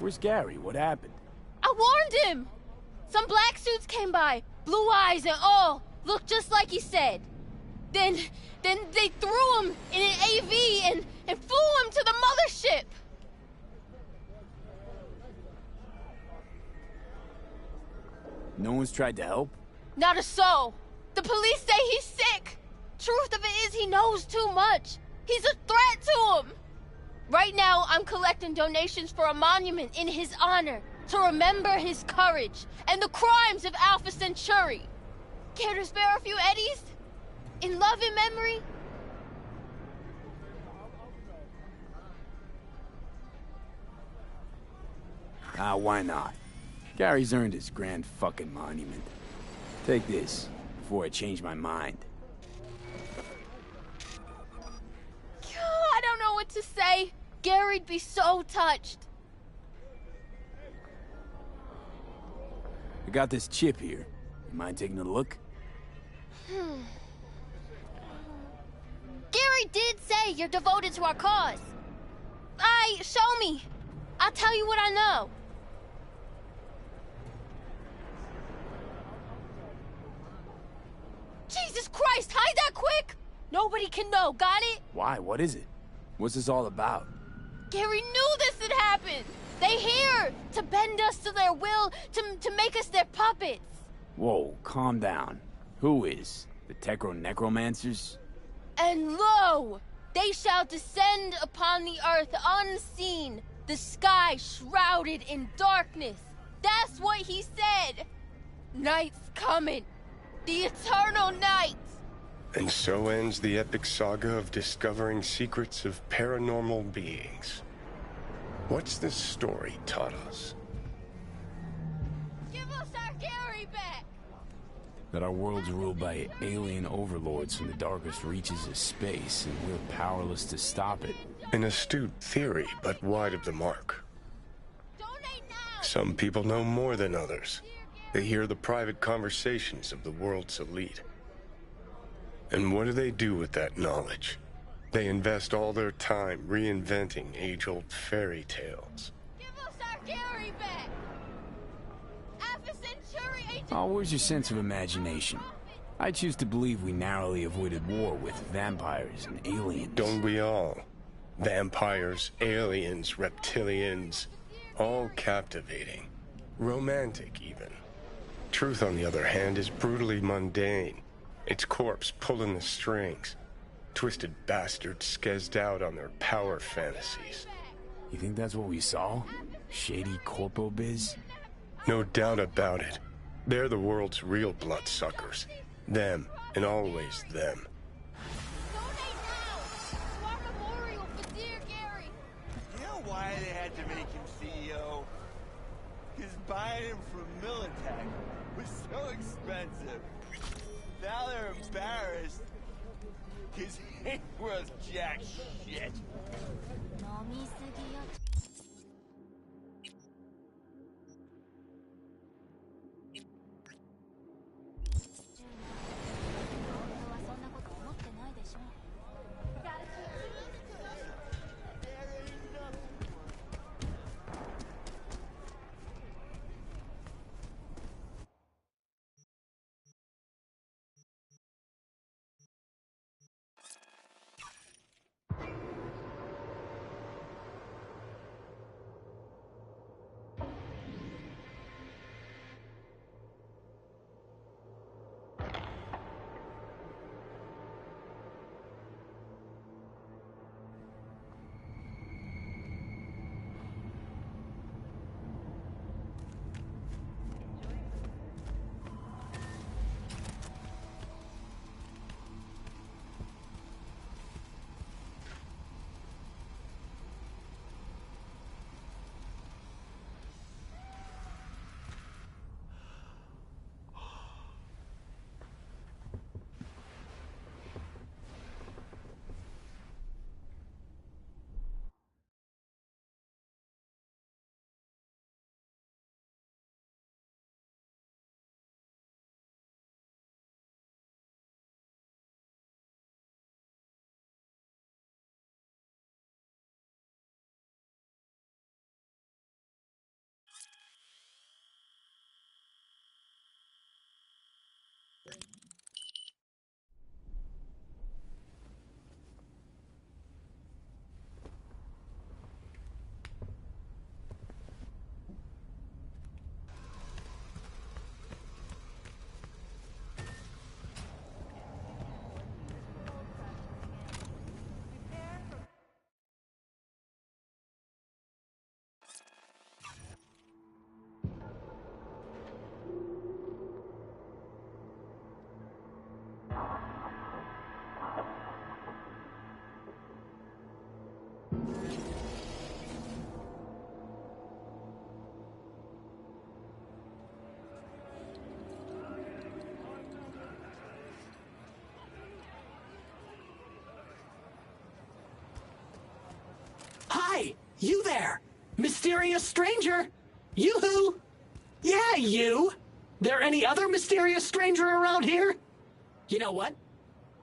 Where's Gary? What happened? I warned him! Some black suits came by, blue eyes and all, looked just like he said. Then they threw him in an AV and flew him to the mothership! No one's tried to help? Not a soul. The police say he's sick. Truth of it is he knows too much. He's a threat to him. Right now, I'm collecting donations for a monument in his honor to remember his courage and the crimes of Alpha Centauri. Care to spare a few eddies? In love and memory? Why not? Gary's earned his grand fucking monument. Take this, before I change my mind. I don't know what to say. Gary'd be so touched. I got this chip here. You mind taking a look? Gary did say you're devoted to our cause. Show me. I'll tell you what I know. Jesus Christ, hide that quick! Nobody can know, got it? Why? What is it? What's this all about? Gary knew this had happened! They here to bend us to their will, to make us their puppets! Whoa, calm down. Who is? The Necromancers? And lo! They shall descend upon the earth unseen, the sky shrouded in darkness. That's what he said! Night's coming. The eternal night! And so ends the epic saga of discovering secrets of paranormal beings. What's this story taught us? Give us our Gary back! That our world's ruled by alien overlords from the darkest reaches of space, and we're powerless to stop it. An astute theory, but wide of the mark. Donate now! Some people know more than others. They hear the private conversations of the world's elite. And what do they do with that knowledge? They invest all their time reinventing age-old fairy tales. Give us our Gary back! Alpha Centauri Agent... Oh, where's your sense of imagination? I choose to believe we narrowly avoided war with vampires and aliens. Don't we all? Vampires, aliens, reptilians, all captivating. Romantic, even. Truth, on the other hand, is brutally mundane. Its corpse pulling the strings. Twisted bastards skezzed out on their power fantasies. You think that's what we saw? Shady corpo biz? No doubt about it. They're the world's real bloodsuckers. Them, and always them. Donate now! To our memorial for dear Gary! You know why they had to make him CEO? Because buying him from Militech was so expensive. Now they're embarrassed because he ain't worth jack shit. You there! Mysterious stranger! Yoo-hoo! Yeah, you! There any other mysterious stranger around here? You know what?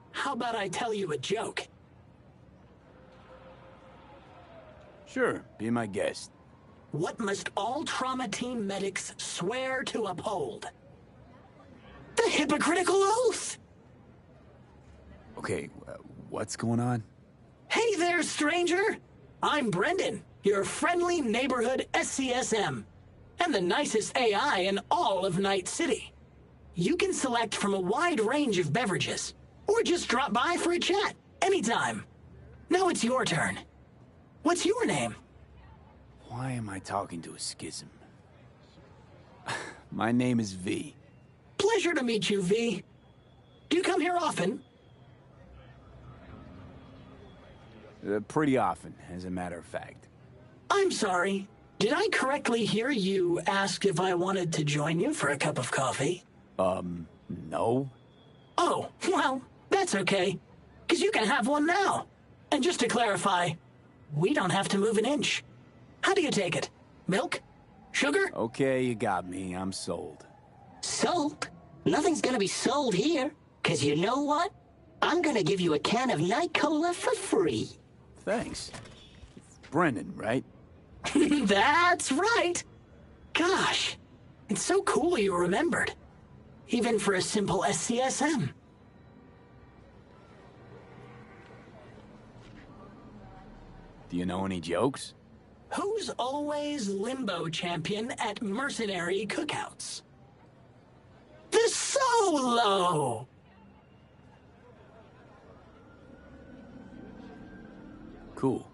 How about I tell you a joke? Sure, be my guest. What must all trauma team medics swear to uphold? The hypocritical oath! Okay, what's going on? Hey there, stranger! I'm Brendan, your friendly neighborhood SCSM, and the nicest AI in all of Night City. You can select from a wide range of beverages, or just drop by for a chat, anytime. Now it's your turn. What's your name? Why am I talking to a schism? My name is V. Pleasure to meet you, V. Do you come here often? Pretty often, as a matter of fact. I'm sorry. Did I correctly hear you ask if I wanted to join you for a cup of coffee? No. Oh, well, that's okay. 'Cause you can have one now. And just to clarify, we don't have to move an inch. How do you take it? Milk? Sugar? Okay, you got me. I'm sold. Sold? Nothing's gonna be sold here. 'Cause you know what? I'm gonna give you a can of Night Cola for free. Thanks. It's Brendan, right? That's right. Gosh, it's so cool you remembered. Even for a simple SCSM. Do you know any jokes? Who's always limbo champion at mercenary cookouts? The Solo! Cool.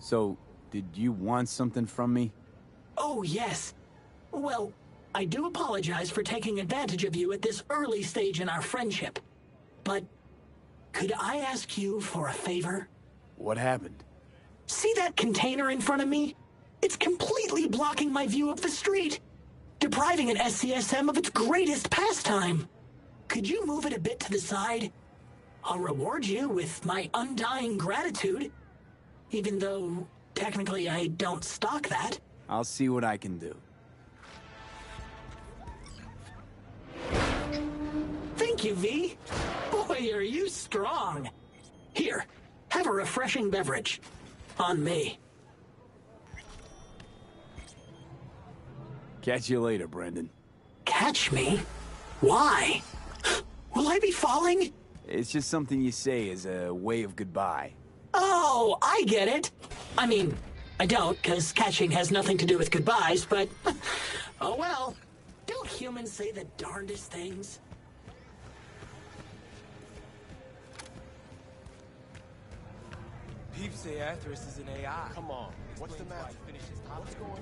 So, did you want something from me? Oh, yes. Well, I do apologize for taking advantage of you at this early stage in our friendship. But could I ask you for a favor? What happened? See that container in front of me? It's completely blocking my view of the street, depriving an SCSM of its greatest pastime. Could you move it a bit to the side? I'll reward you with my undying gratitude, even though technically I don't stock that. I'll see what I can do. Thank you, V. Boy, are you strong. Here, have a refreshing beverage. On me. Catch you later, Brendan. Catch me? Why? Will I be falling? It's just something you say as a way of goodbye. Oh, I get it. I mean, I don't, because catching has nothing to do with goodbyes, but... oh well. Don't humans say the darndest things? Peeps say Atheris is an AI. Come on, what's the matter? What's going on?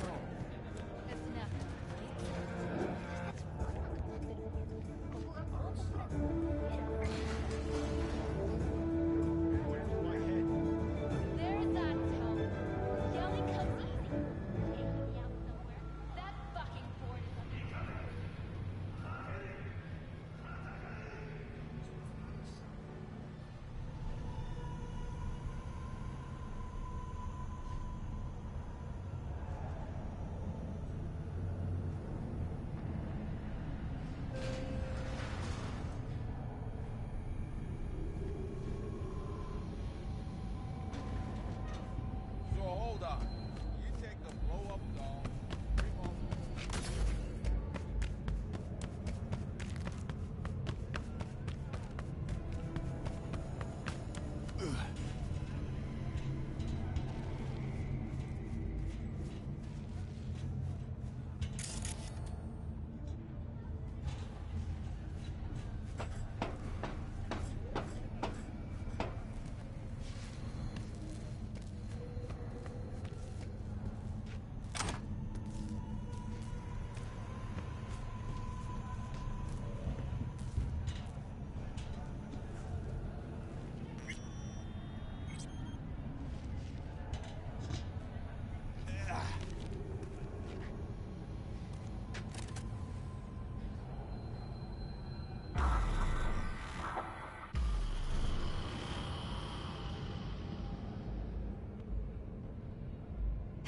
There's that tone. Yelling comes easy. Taking me out somewhere. That fucking board is up.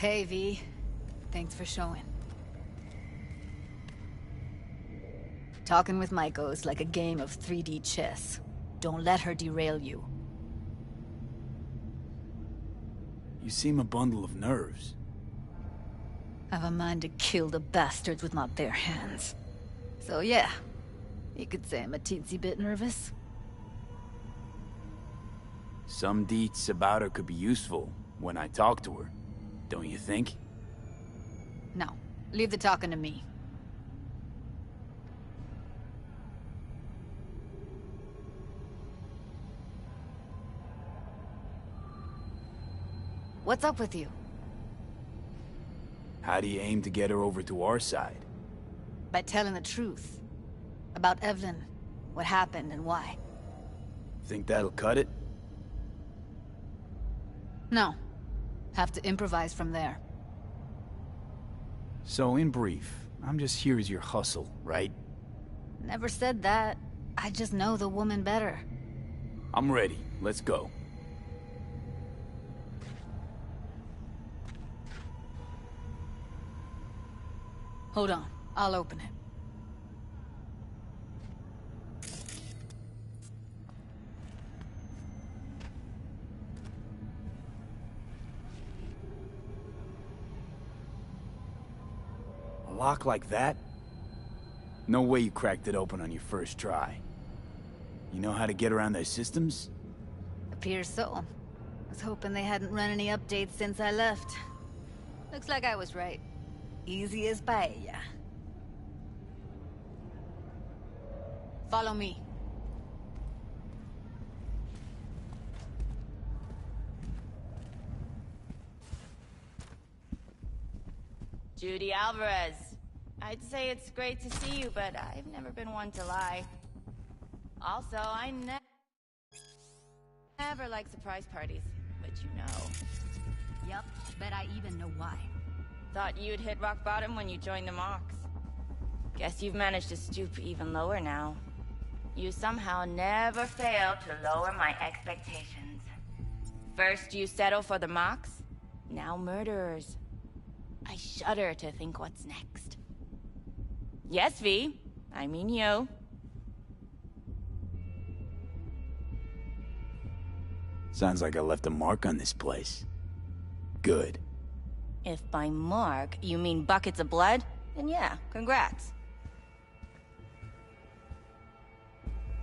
Hey, V. Thanks for showing. Talking with Maiko is like a game of 3D chess. Don't let her derail you. You seem a bundle of nerves. I've a mind to kill the bastards with my bare hands. So yeah, you could say I'm a teensy bit nervous. Some deets about her could be useful when I talk to her, don't you think? No, leave the talking to me. What's up with you? How do you aim to get her over to our side? By telling the truth. About Evelyn, what happened and why. Think that'll cut it? No. Have to improvise from there. So in brief, I'm just here as your hustle, right? Never said that. I just know the woman better. I'm ready. Let's go. Hold on. I'll open it. A lock like that? No way you cracked it open on your first try. You know how to get around their systems? Appears so. Was hoping they hadn't run any updates since I left. Looks like I was right. Easy as paella. Follow me. Judy Alvarez. I'd say it's great to see you, but I've never been one to lie. Also, I never like surprise parties, which you know. Yup, bet I even know why. Thought you'd hit rock bottom when you joined the Mox. Guess you've managed to stoop even lower now. You somehow never fail to lower my expectations. First you settle for the Mox, now murderers. I shudder to think what's next. Yes, V. I mean you. Sounds like I left a mark on this place. Good. If by mark you mean buckets of blood, then yeah, congrats.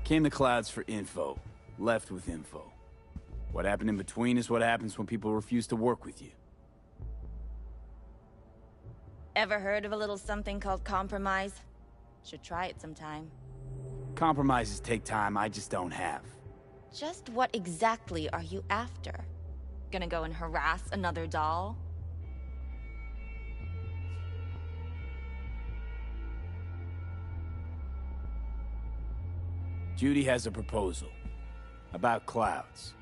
Came to Clouds for info. Left with info. What happened in between is what happens when people refuse to work with you. Ever heard of a little something called compromise? Should try it sometime. Compromises take time I just don't have. Just what exactly are you after? Gonna go and harass another doll? Judy has a proposal. About Clouds.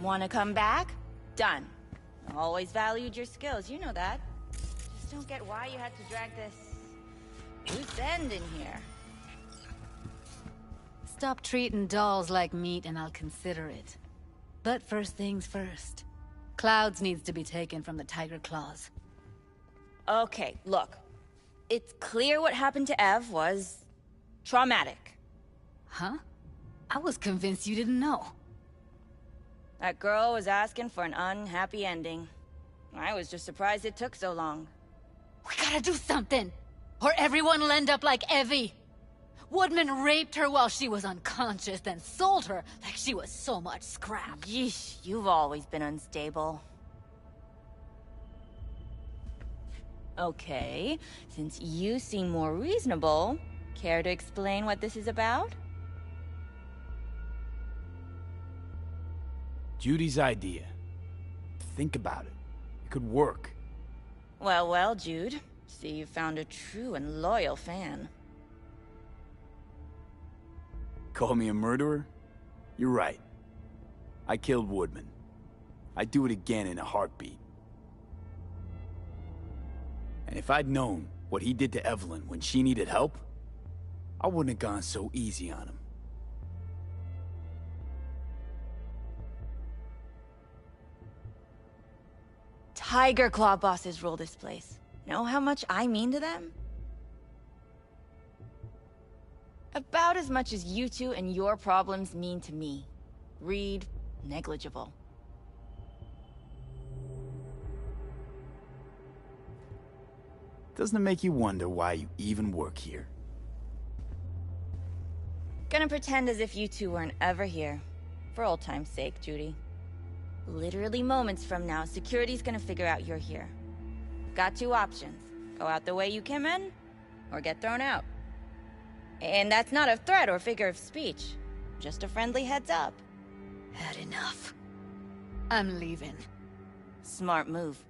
Wanna come back? Done. Always valued your skills, you know that. Just don't get why you had to drag this loose end in here. Stop treating dolls like meat and I'll consider it. But first things first. Clouds needs to be taken from the Tiger Claws. Okay, look. It's clear what happened to Ev was traumatic. Huh? I was convinced you didn't know. That girl was asking for an unhappy ending. I was just surprised it took so long. We gotta do something! Or everyone will end up like Evie! Woodman raped her while she was unconscious, then sold her like she was so much scrap. Yeesh, you've always been unstable. Okay, since you seem more reasonable, care to explain what this is about? Judy's idea. Think about it. It could work. Well, well, Jude. See, you found a true and loyal fan. Call me a murderer? You're right. I killed Woodman. I'd do it again in a heartbeat. And if I'd known what he did to Evelyn when she needed help, I wouldn't have gone so easy on him. Tiger Claw bosses rule this place. Know how much I mean to them? About as much as you two and your problems mean to me. Read negligible. Doesn't it make you wonder why you even work here? Gonna pretend as if you two weren't ever here. For old time's sake, Judy. Literally moments from now, security's gonna figure out you're here. Got two options. Go out the way you came in, or get thrown out. And that's not a threat or figure of speech. Just a friendly heads up. Had enough. I'm leaving. Smart move.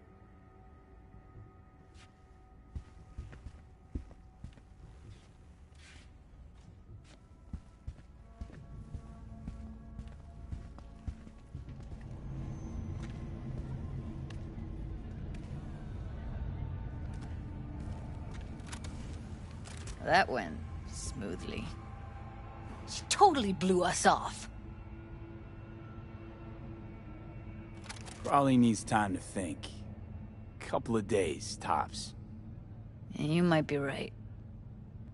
That went smoothly. She totally blew us off. Probably needs time to think. Couple of days, tops. And you might be right.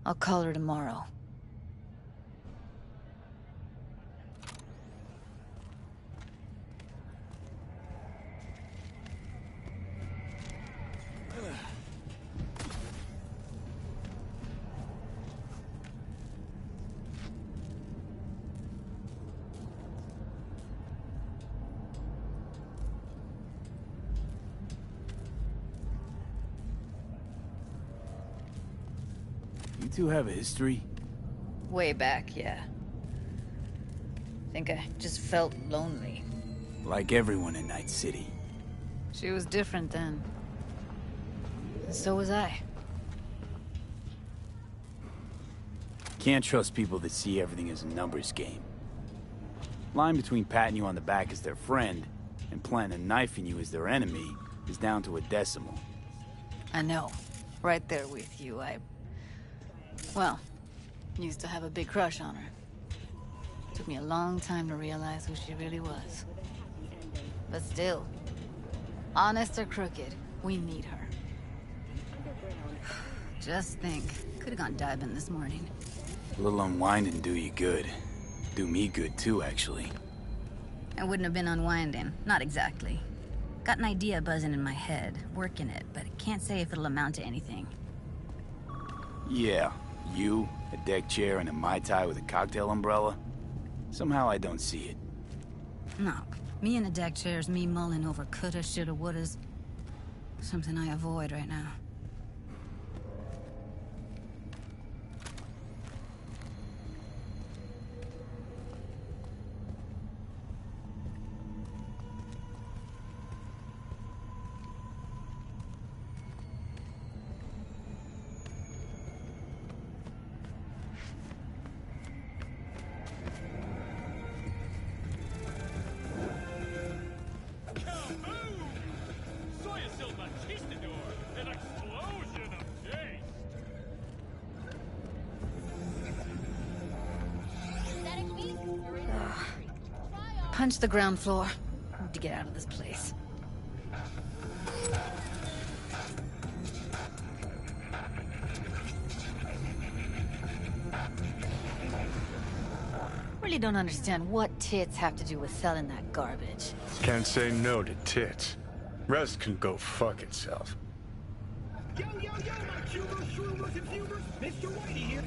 I'll call her tomorrow. You two have a history? Way back, yeah. Think I just felt lonely. Like everyone in Night City. She was different then. And so was I. Can't trust people that see everything as a numbers game. Line between patting you on the back as their friend and planting a knife in you as their enemy is down to a decimal. I know. Right there with you, well, used to have a big crush on her. Took me a long time to realize who she really was. But still, honest or crooked, we need her. Just think, could have gone diving this morning. A little unwinding do you good. Do me good too, actually. I wouldn't have been unwinding, not exactly. Got an idea buzzing in my head, working it, but I can't say if it'll amount to anything. Yeah, you, a deck chair, and a Mai Tai with a cocktail umbrella? Somehow I don't see it. No, me in a deck chair is me mulling over coulda, shoulda, wouldas. Something I avoid right now. Punch the ground floor. Need to get out of this place. Really don't understand what tits have to do with selling that garbage. Can't say no to tits. Rest can go fuck itself.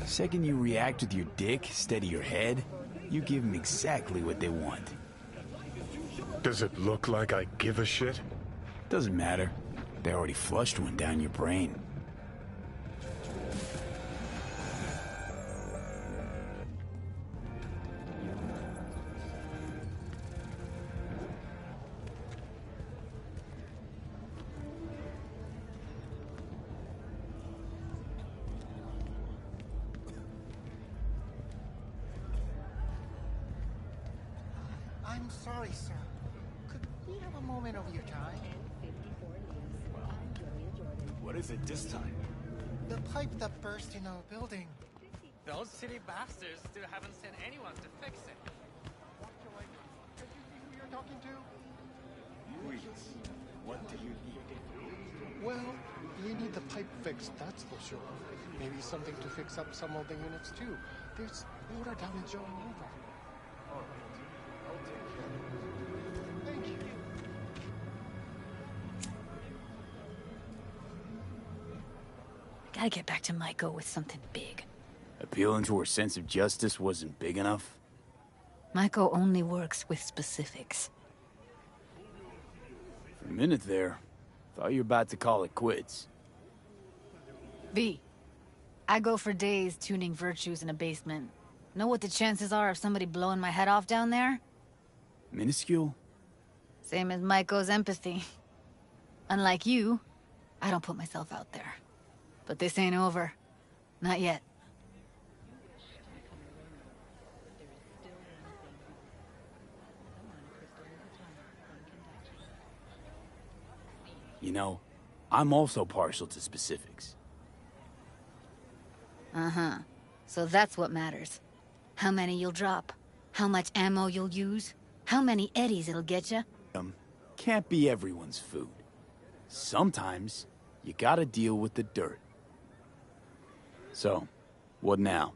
Second you react with your dick instead of your head, you give them exactly what they want. Does it look like I give a shit? Doesn't matter. They already flushed one down your brain. I'm sorry, sir. Could we have a moment of your time? What is it this time? The pipe that burst in our building. Those city bastards still haven't sent anyone to fix it. Did you think we were talking to? Please. Well, you need the pipe fixed, that's for sure. Maybe something to fix up some of the units too. There's water damage all over. I'll take care of it. Thank you. Gotta get back to Maiko with something big. Appealing to her sense of justice wasn't big enough? Maiko only works with specifics. For a minute there, thought you were about to call it quits. V, I go for days tuning virtues in a basement. Know what the chances are of somebody blowing my head off down there? Minuscule? Same as Maiko's empathy. Unlike you, I don't put myself out there. But this ain't over. Not yet. You know, I'm also partial to specifics. Uh-huh. So that's what matters. How many you'll drop. How much ammo you'll use. How many eddies it'll get you. Can't be everyone's food. Sometimes, you gotta deal with the dirt. So, what now?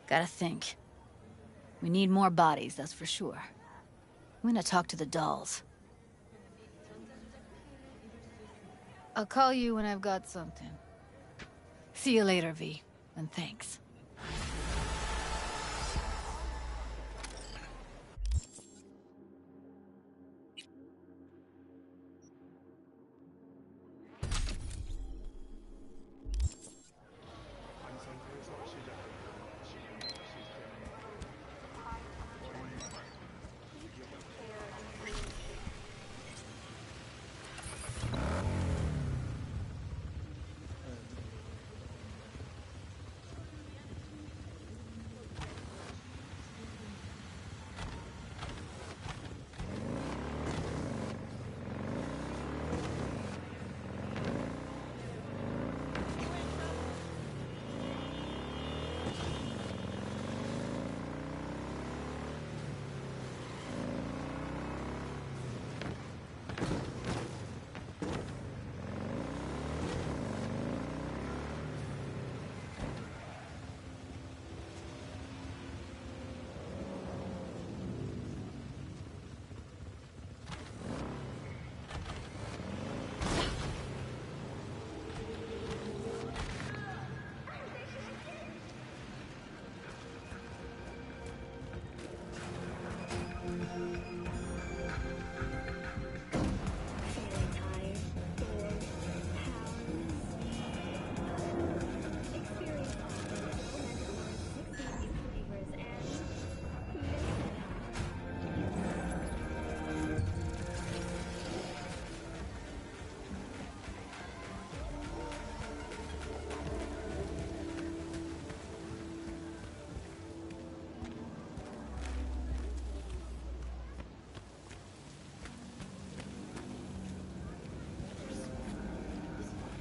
Gotta think. We need more bodies, that's for sure. I'm gonna talk to the dolls. I'll call you when I've got something. See you later, V. And thanks.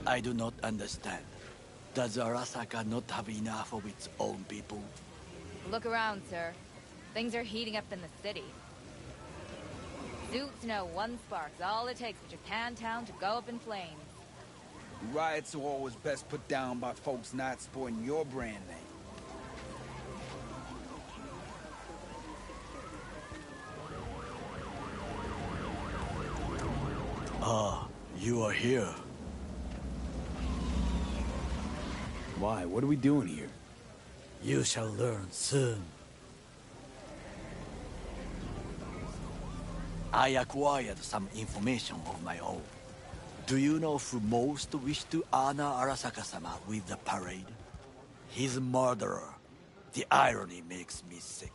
I do not understand. Does Arasaka not have enough of its own people? Look around, sir. Things are heating up in the city. Suits know one spark's all it takes for Japantown to go up in flames. Riots are always best put down by folks not sporting your brand name. Ah, you are here. Why? What are we doing here? You shall learn soon. I acquired some information of my own. Do you know who most wished to honor Arasaka-sama with the parade? His murderer. The irony makes me sick.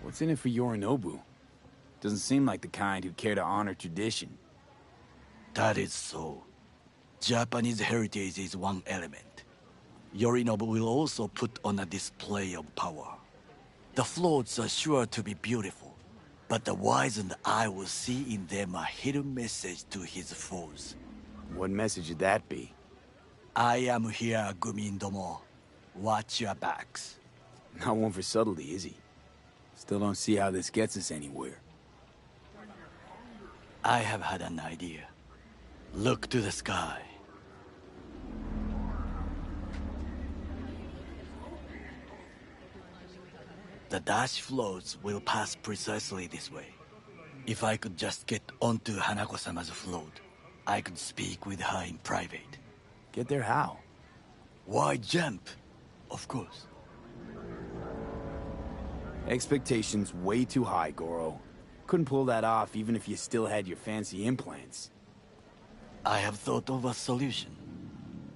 What's in it for Yorinobu? Doesn't seem like the kind who care to honor tradition. That is so. Japanese heritage is one element. Yorinobu will also put on a display of power. The floats are sure to be beautiful, but the wizened eye will see in them a hidden message to his foes. What message would that be? I am here, Gumindomo. Watch your backs. Not one for subtlety, is he? Still don't see how this gets us anywhere. I have had an idea. Look to the sky. The dash floats will pass precisely this way. If I could just get onto Hanako-sama's float, I could speak with her in private. Get there how? Why jump? Of course. Expectations way too high, Goro. Couldn't pull that off even if you still had your fancy implants. I have thought of a solution.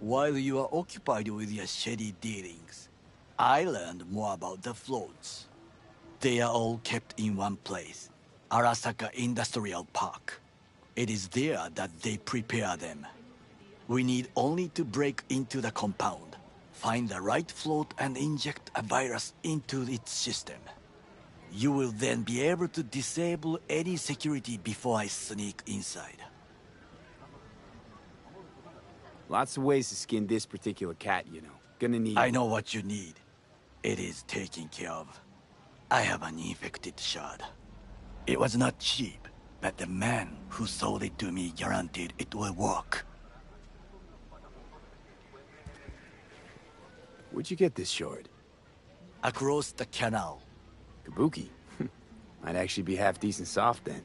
While you are occupied with your shady dealings, I learned more about the floats. They are all kept in one place, Arasaka Industrial Park. It is there that they prepare them. We need only to break into the compound, find the right float and inject a virus into its system. You will then be able to disable any security before I sneak inside. Lots of ways to skin this particular cat, you know. Gonna need... I know what you need. It is taken care of. I have an infected shard. It was not cheap, but the man who sold it to me guaranteed it will work. Where'd you get this shard? Across the canal. Kabuki? Might actually be half decent soft then.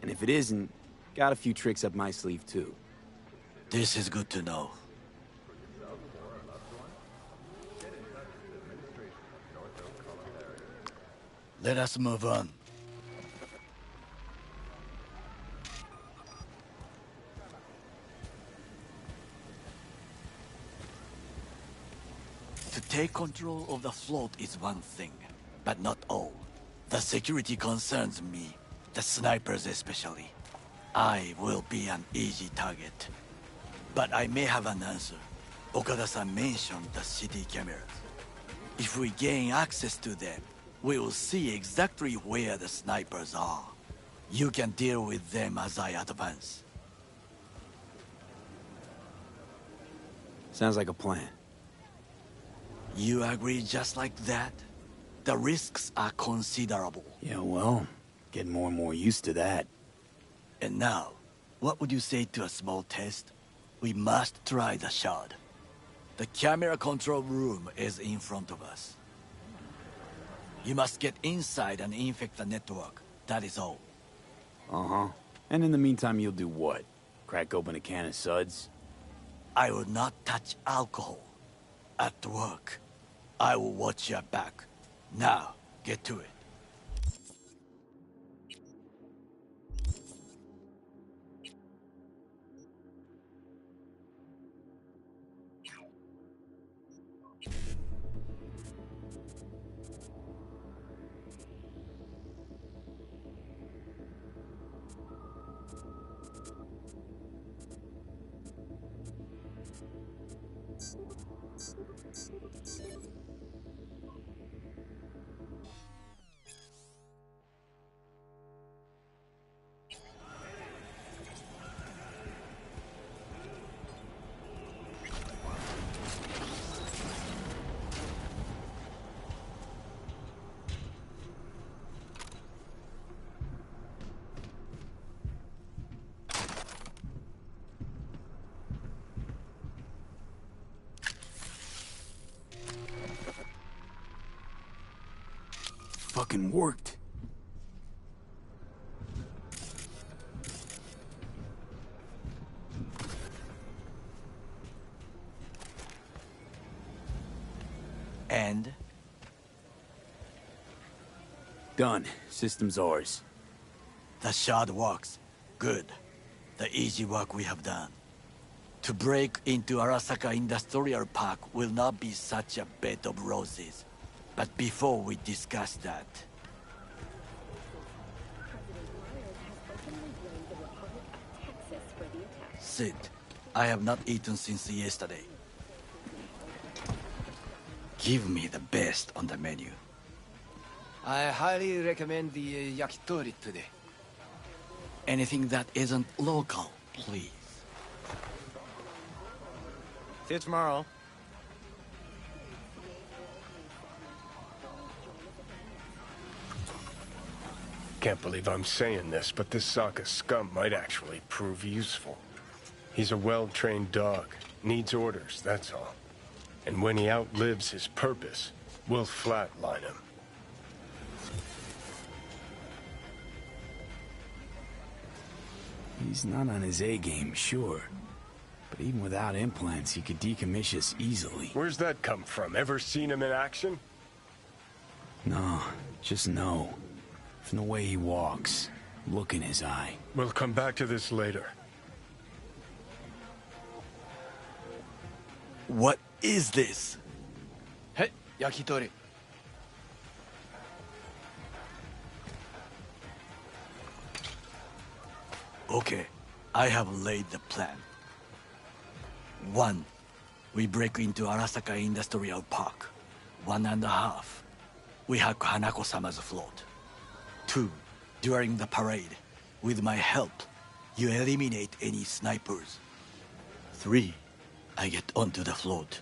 And if it isn't, got a few tricks up my sleeve too. This is good to know. Let us move on. To take control of the float is one thing, but not all. The security concerns me, the snipers especially. I will be an easy target. But I may have an answer. Okada-san mentioned the city cameras. If we gain access to them, we will see exactly where the snipers are. You can deal with them as I advance. Sounds like a plan. You agree just like that? The risks are considerable. Yeah, well, getting more and more used to that. And now, what would you say to a small test? We must try the shard. The camera control room is in front of us. You must get inside and infect the network. That is all. Uh-huh. And in the meantime, you'll do what? Crack open a can of suds? I will not touch alcohol. At work, I will watch your back. Now, get to it. Fucking worked. And? Done. System's ours. The shard works. Good. The easy work we have done. To break into Arasaka Industrial Park will not be such a bed of roses. But before we discuss that... Sit. I have not eaten since yesterday. Give me the best on the menu. I highly recommend the yakitori today. Anything that isn't local, please. See you tomorrow. Can't believe I'm saying this, but this Sokka scum might actually prove useful. He's a well-trained dog. Needs orders, that's all. And when he outlives his purpose, we'll flatline him. He's not on his A-game, sure. But even without implants, he could decommission us easily. Where's that come from? Ever seen him in action? No, just no. From the way he walks, look in his eye. We'll come back to this later. What is this? Hey, yakitori. Okay, I have laid the plan. 1. We break into Arasaka Industrial Park. 1.5. We hack Hanako-sama's float. 2. During the parade, with my help, you eliminate any snipers. 3. I get onto the float.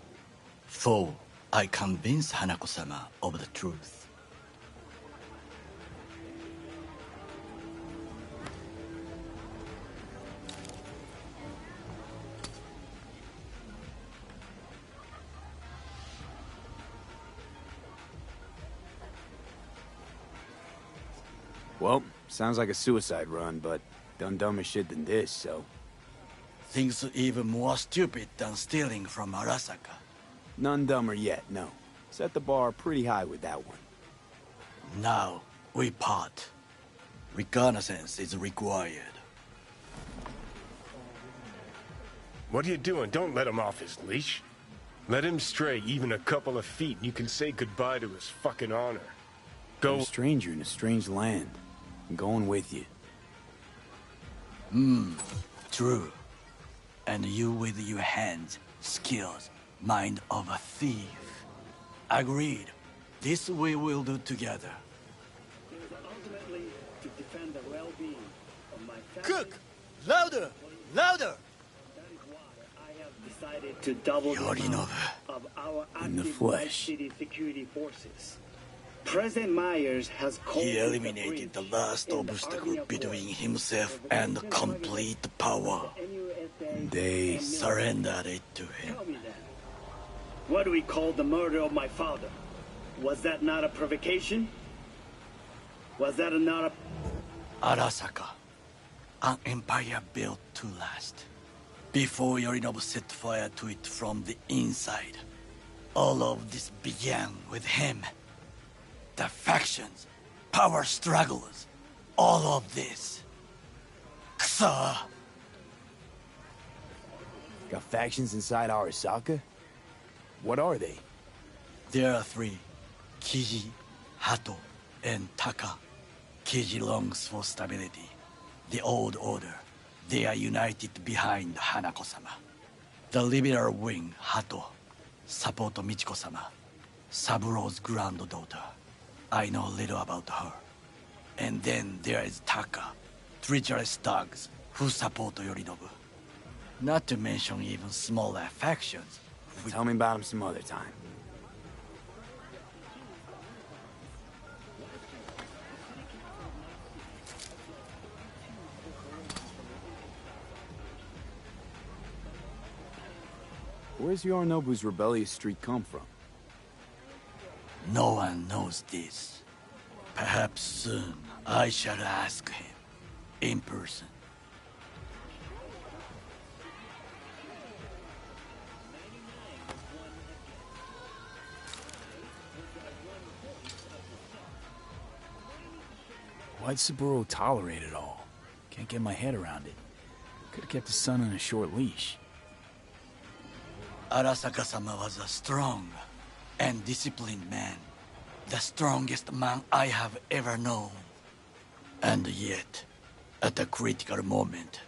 4. I convince Hanako-sama of the truth. Well, sounds like a suicide run, but done dumber shit than this, so... Things even more stupid than stealing from Arasaka. None dumber yet, no. Set the bar pretty high with that one. Now, we part. Reconnaissance is required. What are you doing? Don't let him off his leash. Let him stray even a couple of feet and you can say goodbye to his fucking honor. Go... I'm a stranger in a strange land. I'm going with you. True. And you with your hands, skills, mind of a thief. Agreed. This we will do together. Ultimately, to defend the well-being of my family. Cook! Louder! Louder! That is why I have decided to double the amount of our In the active flesh. Night City security forces. President Myers has called He it a eliminated the breach last in the obstacle Army of between War. himself and complete power. They surrendered it to him. Tell me then, what do we call the murder of my father? Was that not a provocation? Was that not a... Arasaka, an empire built to last. Before Yorinobu set fire to it from the inside, all of this began with him. The factions, power struggles, all of this. Kusa! Got factions inside Arasaka? What are they? There are 3. Kiji, Hato, and Taka. Kiji longs for stability. The old order. They are united behind Hanako-sama. The liberal wing, Hato, support Michiko-sama, Saburo's granddaughter. I know little about her. And then there is Taka, treacherous dogs who support Yorinobu. Not to mention even smaller factions. Tell me about them some other time. Where's Yorinobu's rebellious streak come from? No one knows this. Perhaps soon I shall ask him in person. Why'd Saburo tolerate it all? Can't get my head around it. Could have kept his son on a short leash. Arasaka-sama was a strong and disciplined man. The strongest man I have ever known. And yet, at a critical moment,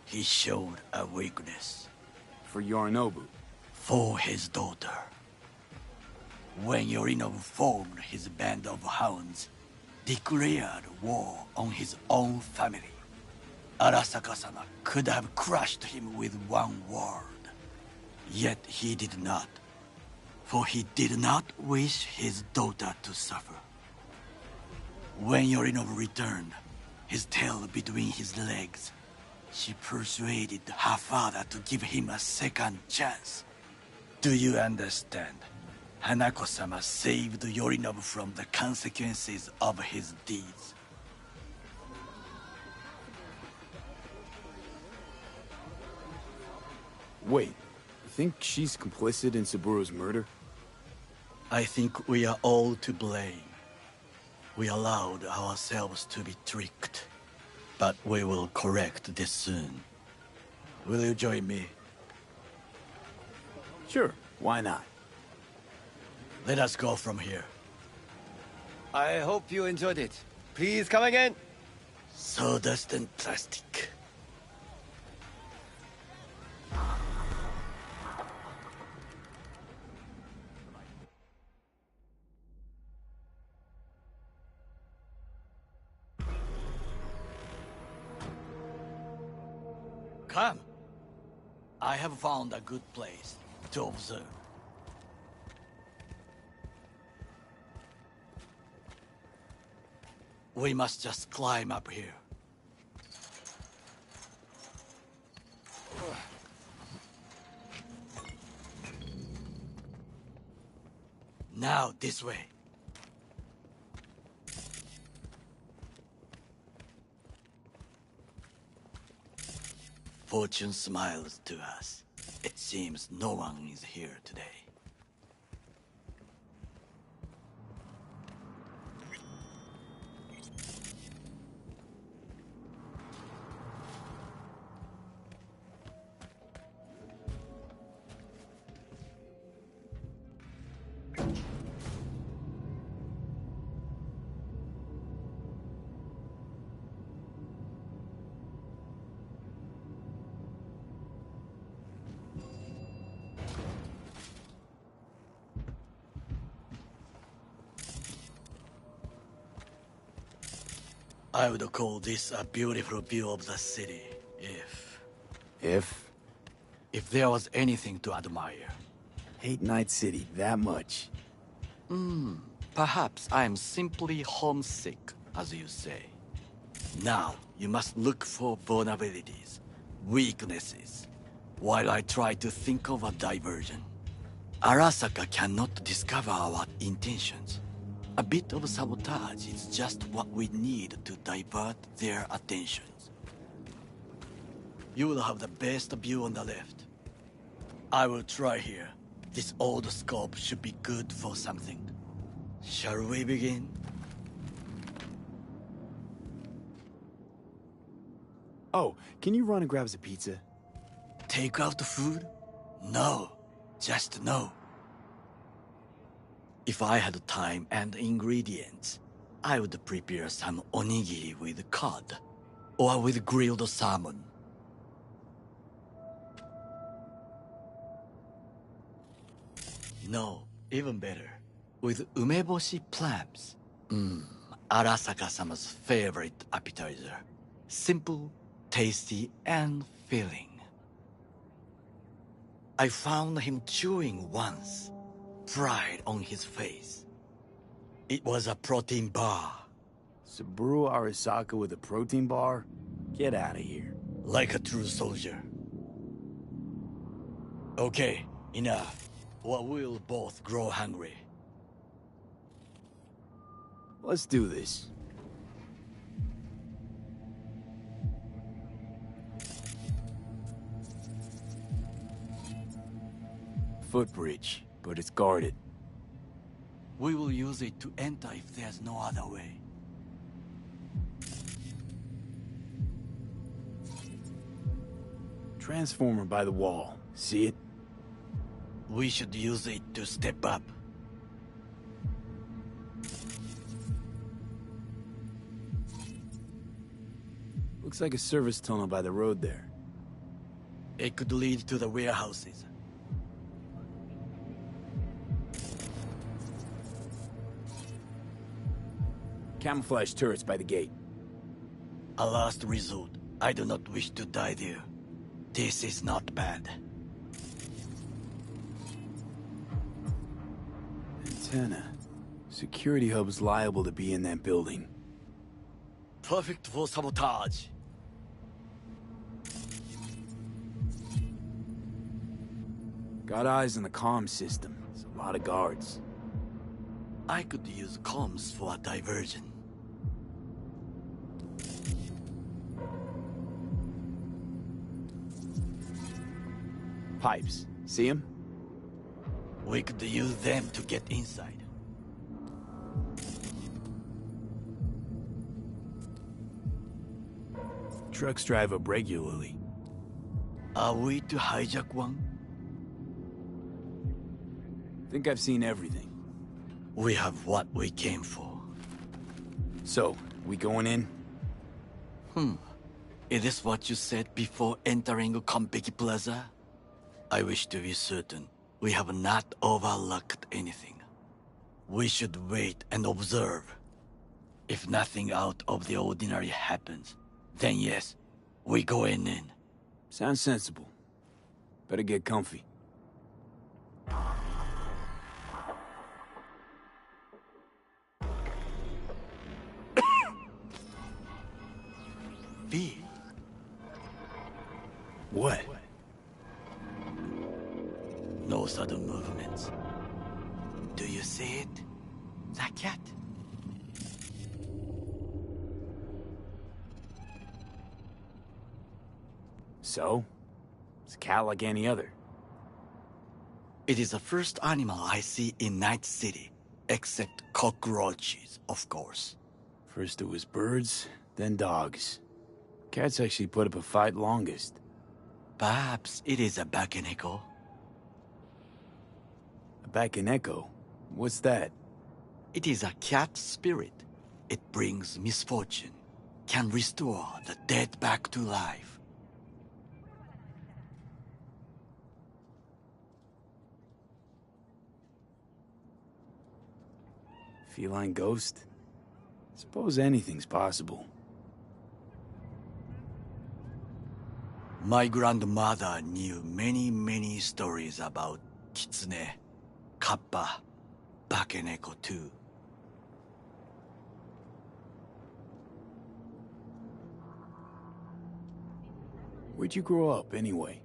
he showed a weakness. For Yorinobu? For his daughter. When Yorinobu formed his band of hounds, declared war on his own family, Arasaka-sama could have crushed him with one word. Yet he did not. For he did not wish his daughter to suffer. When Yorinov returned, his tail between his legs, she persuaded her father to give him a second chance. Do you understand? Hanako-sama saved Yorinov from the consequences of his deeds. Wait, you think she's complicit in Saburo's murder? I think we are all to blame. We allowed ourselves to be tricked. But we will correct this soon. Will you join me? Sure, why not? Let us go from here. I hope you enjoyed it. Please come again. Sawdust and plastic. Come. I have found a good place to observe. We must just climb up here. Now, this way. Fortune smiles to us. It seems no one is here today. I would call this a beautiful view of the city, if there was anything to admire. Hate Night City that much. Perhaps I am simply homesick, as you say. Now, you must look for vulnerabilities, weaknesses, while I try to think of a diversion. Arasaka cannot discover our intentions. A bit of sabotage is just what we need to divert their attentions. You will have the best view on the left. I will try here. This old scope should be good for something. Shall we begin? Oh, can you run and grab us a pizza? Take out the food? No. Just no. If I had time and ingredients, I would prepare some onigiri with cod, or with grilled salmon. No, even better, with umeboshi clams. Arasaka-sama's favorite appetizer. Simple, tasty, and filling. I found him chewing once. Pride on his face. It was a protein bar. Saburo Arasaka with a protein bar? Get out of here. Like a true soldier. Okay, enough. Or we'll both grow hungry. Let's do this. Footbridge, but it's guarded. We will use it to enter if there's no other way. Transformer by the wall. See it? We should use it to step up. Looks like a service tunnel by the road there. It could lead to the warehouses. Camouflage turrets by the gate. A last resort. I do not wish to die there. This is not bad. antenna. Security hub's liable to be in that building. Perfect for sabotage. Got eyes on the comm system. There's a lot of guards. I could use comms for a diversion. Pipes. See them? We could use them to get inside. Trucks drive up regularly. Are we to hijack one? Think I've seen everything. We have what we came for. So, we going in? It is what you said before entering Konpeki Plaza? I wish to be certain we have not overlooked anything. We should wait and observe. If nothing out of the ordinary happens, then yes, we go in. Sounds sensible. Better get comfy. V. What? No sudden movements. Do you see it? The cat? So? It's a cat like any other. It is the first animal I see in Night City, except cockroaches, of course. First it was birds, then dogs. Cats actually put up a fight longest. Perhaps it is a Bakeneko. A Bakeneko? What's that? It is a cat spirit. It brings misfortune, can restore the dead back to life. Feline ghost? Suppose anything's possible. My grandmother knew many stories about Kitsune, Kappa, Bakeneko too. Where'd you grow up, anyway?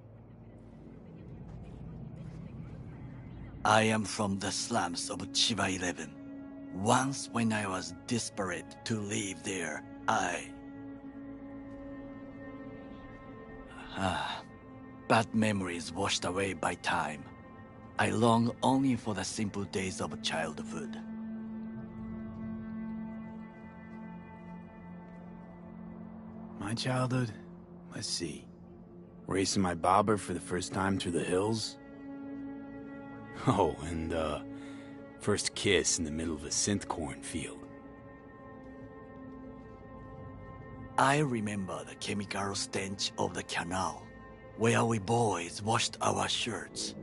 I am from the slums of Chiba 11. Once when I was desperate to live there, bad memories washed away by time. I long only for the simple days of childhood. My childhood? Let's see. Racing my bobber for the first time through the hills? Oh, and, first kiss in the middle of a synth cornfield. I remember the chemical stench of the canal, where we boys washed our shirts.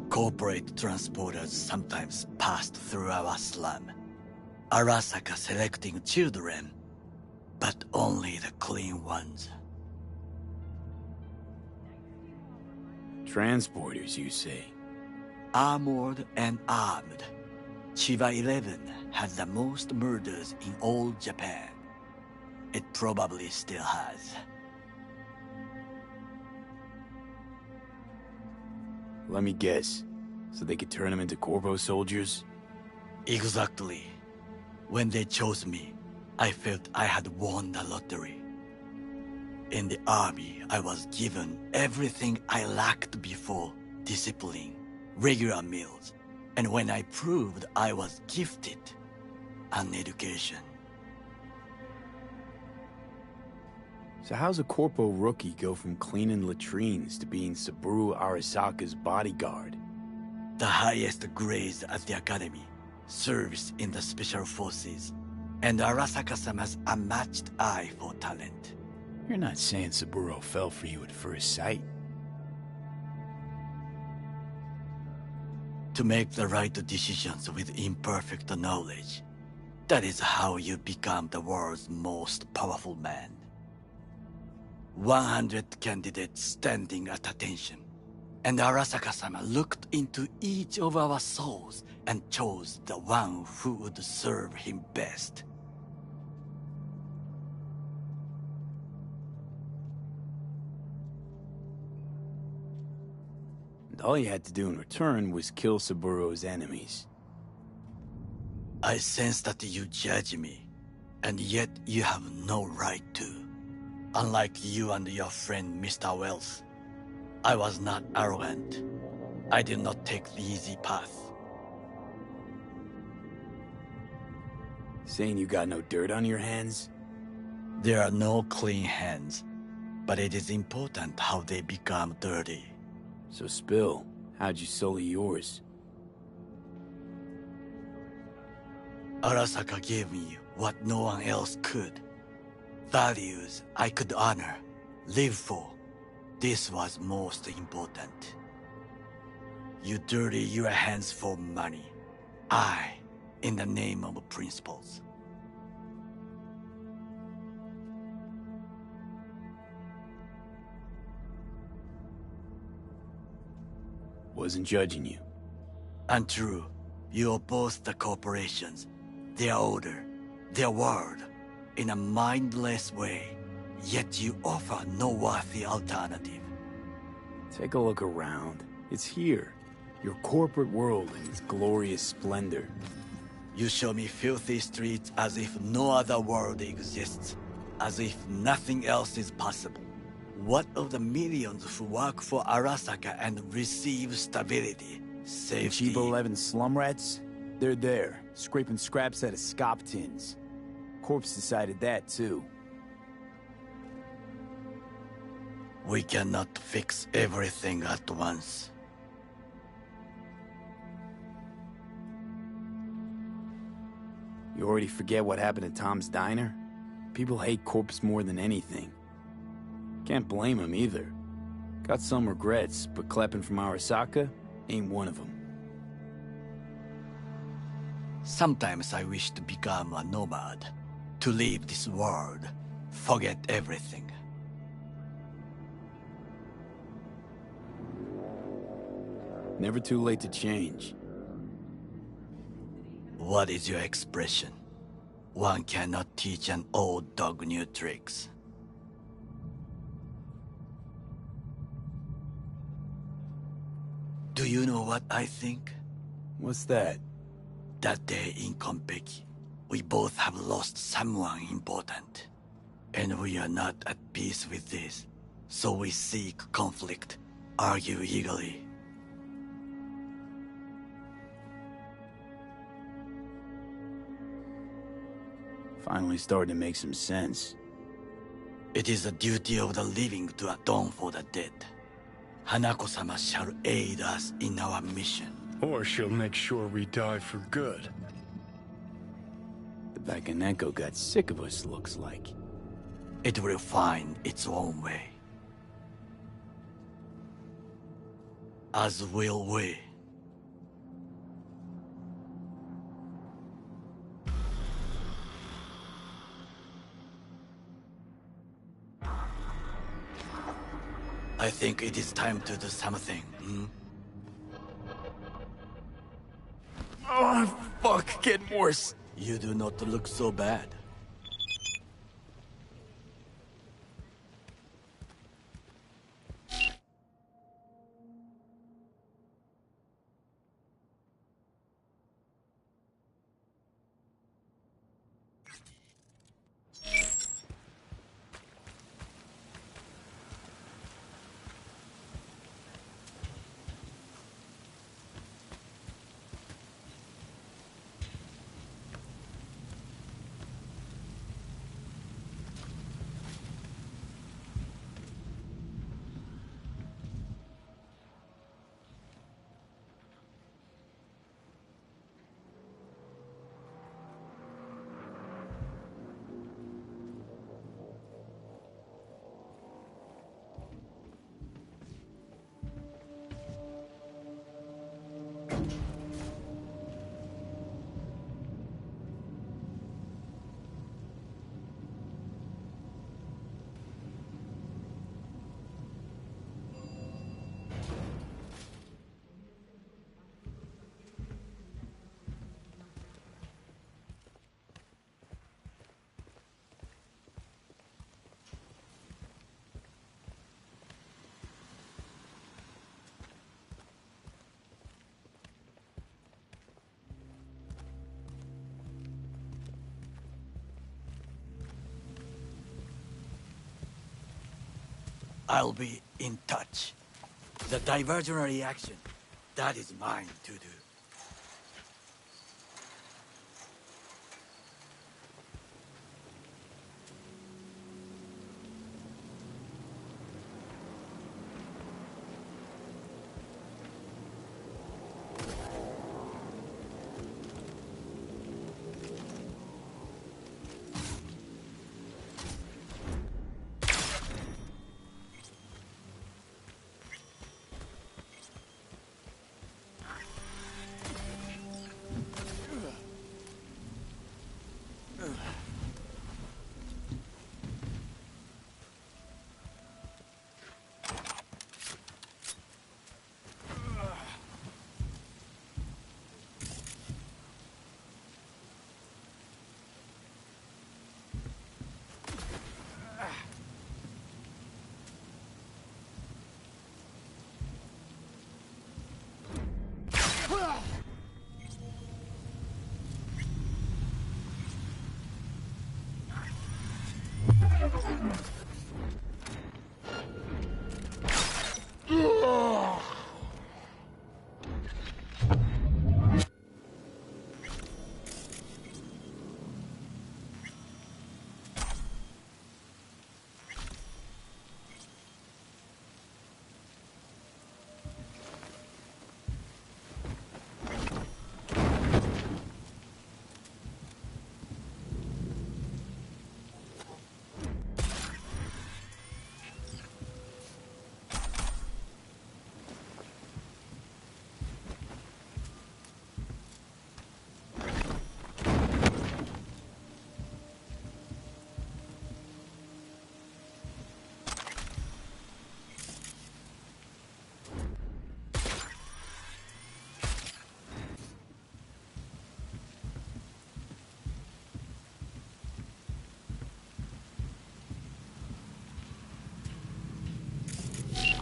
Corporate transporters sometimes passed through our slum, Arasaka selecting children, but only the clean ones. Transporters, you say? Armored and armed. Chiba 11 has the most murders in all Japan. It probably still has. Let me guess. So they could turn them into Corvo soldiers? Exactly. When they chose me, I felt I had won the lottery. In the army, I was given everything I lacked before: discipline, regular meals, and when I proved I was gifted, an education. So how's a Corpo rookie go from cleaning latrines to being Saburo Arasaka's bodyguard? The highest grades at the academy, service in the special forces, and Arasaka-sama's unmatched eye for talent. You're not saying Saburo fell for you at first sight? To make the right decisions with imperfect knowledge, that is how you become the world's most powerful man. 100 candidates standing at attention. And Arasaka-sama looked into each of our souls and chose the one who would serve him best. And all you had to do in return was kill Saburo's enemies. I sense that you judge me, and yet you have no right to. Unlike you and your friend Mr. Wells, I was not arrogant. I did not take the easy path. Saying you got no dirt on your hands? There are no clean hands, but it is important how they become dirty. So spill, how'd you sully yours? Arasaka gave me what no one else could. Values I could honor, live for. This was most important. You dirty your hands for money. I, in the name of principles. Wasn't judging you. Untrue. You oppose the corporations, their order, their word, in a mindless way, yet you offer no worthy alternative. Take a look around. It's here. Your corporate world in its glorious splendor. You show me filthy streets as if no other world exists, as if nothing else is possible. What of the millions who work for Arasaka and receive stability, safety? Chiba 11 slum rats? They're there, scraping scraps out of scop tins. Corpse decided that, too. We cannot fix everything at once. You already forget what happened at Tom's Diner? People hate Corpse more than anything. Can't blame him either. Got some regrets, but clapping from Arasaka ain't one of them. Sometimes I wish to become a nomad, to leave this world, forget everything. Never too late to change. What is your expression? One cannot teach an old dog new tricks. Do you know what I think? What's that? That day in Konpeki, we both have lost someone important. And we are not at peace with this. So we seek conflict, argue eagerly. Finally starting to make some sense. It is the duty of the living to atone for the dead. Hanako-sama shall aid us in our mission. Or she'll make sure we die for good. The Bakaneko got sick of us, looks like. It will find its own way. As will we. I think it is time to do something, Oh, fuck, getting worse. You do not look so bad. I'll be in touch. The diversionary action, that is mine to do.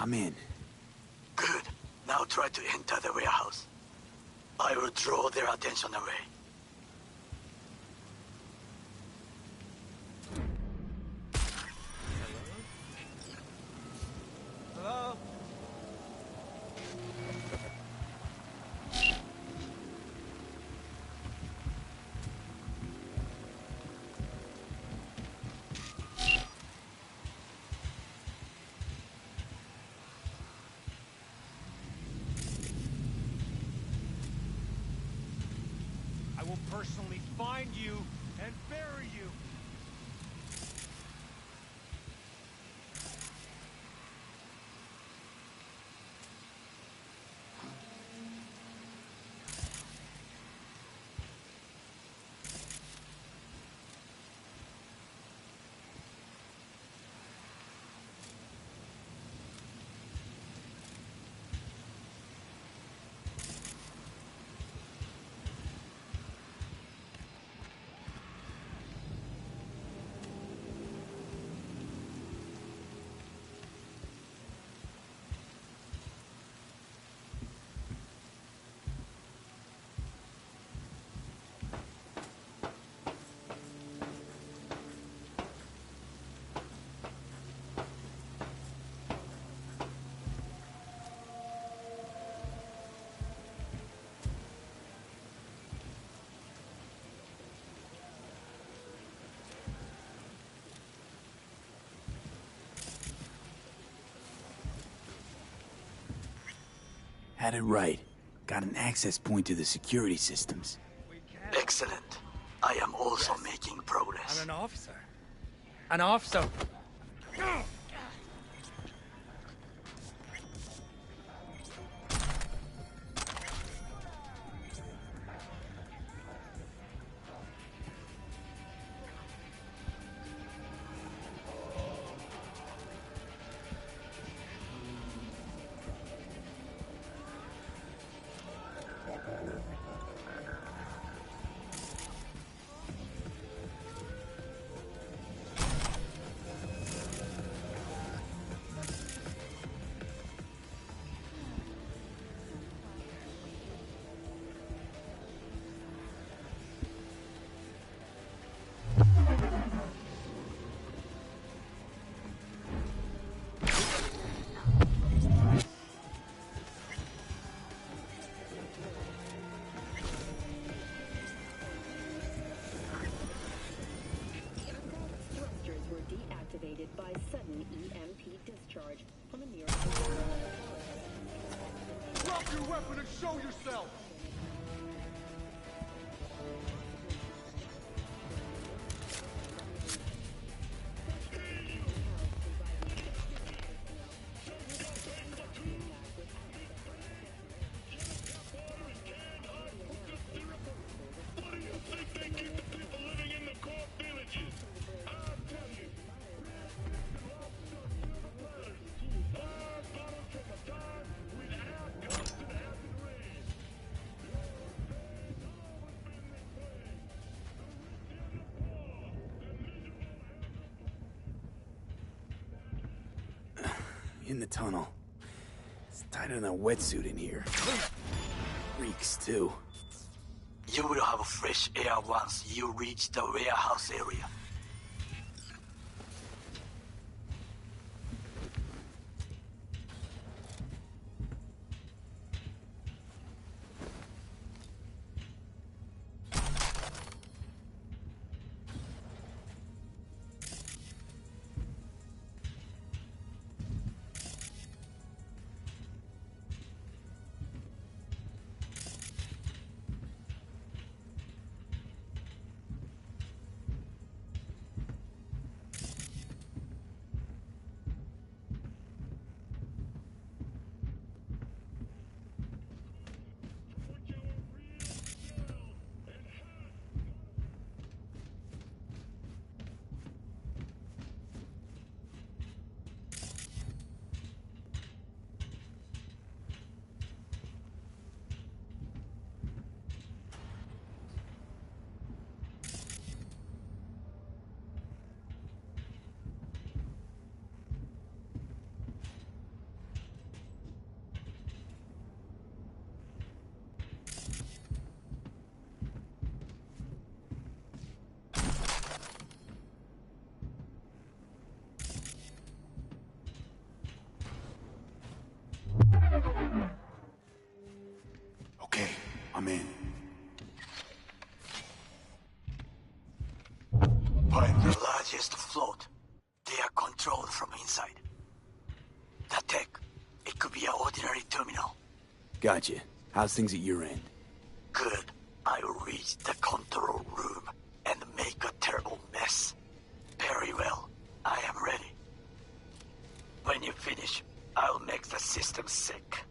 I'm in. Good. Now try to enter the warehouse. I will draw their attention away. Hello? I will personally find you and bury you. Had it right. Got an access point to the security systems. Excellent. I am also making progress. I'm an officer. An officer. weapon and show yourself! In the tunnel. It's tighter than a wetsuit in here. Reeks, too. You will have fresh air once you reach the warehouse area. Okay, I'm in. Find the largest float. They are controlled from inside. The tech, it could be an ordinary terminal. Gotcha. How's things at your end? Good. I'll reach the control room and make a terrible mess. Very well. I am ready. When you finish, I'll make the system sick.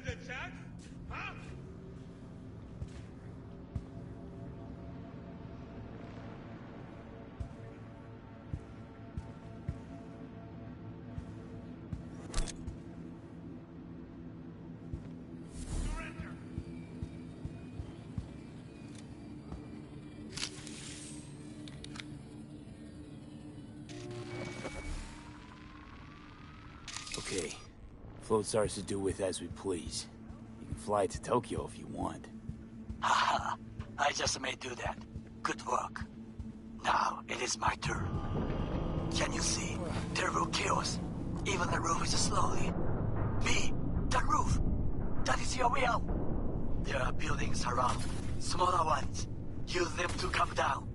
stand a chance? Huh? Okay. Float starts to do with as we please. You can fly to Tokyo if you want. Haha, I just may do that. Good work. Now it is my turn. Can you see? Terrible chaos. Even the roof is slowly. Me, the roof. That is your way out. There are buildings around, smaller ones. Use them to come down.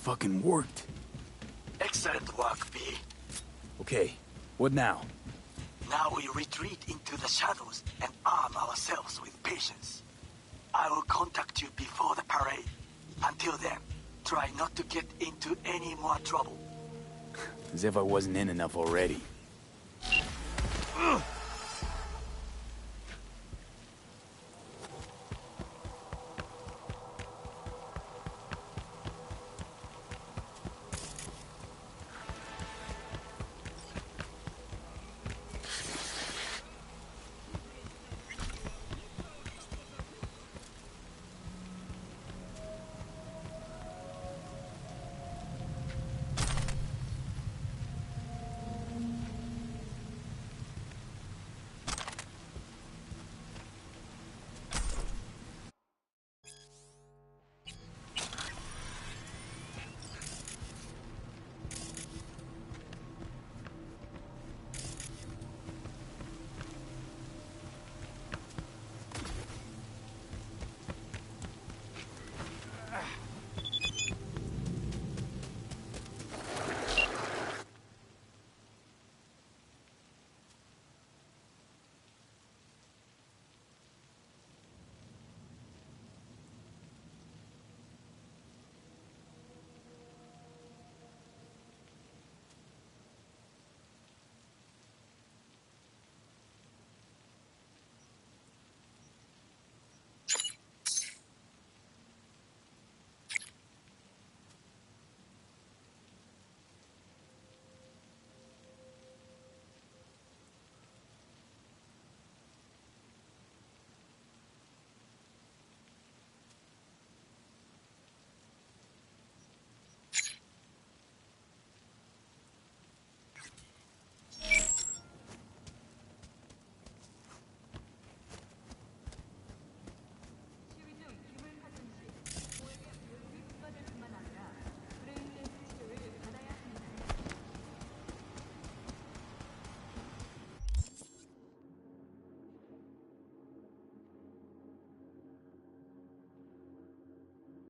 Fucking worked. Excellent work, B. Okay, what now? Now we retreat into the shadows and arm ourselves with patience. I will contact you before the parade. Until then, try not to get into any more trouble. As if I wasn't in enough already. Ugh.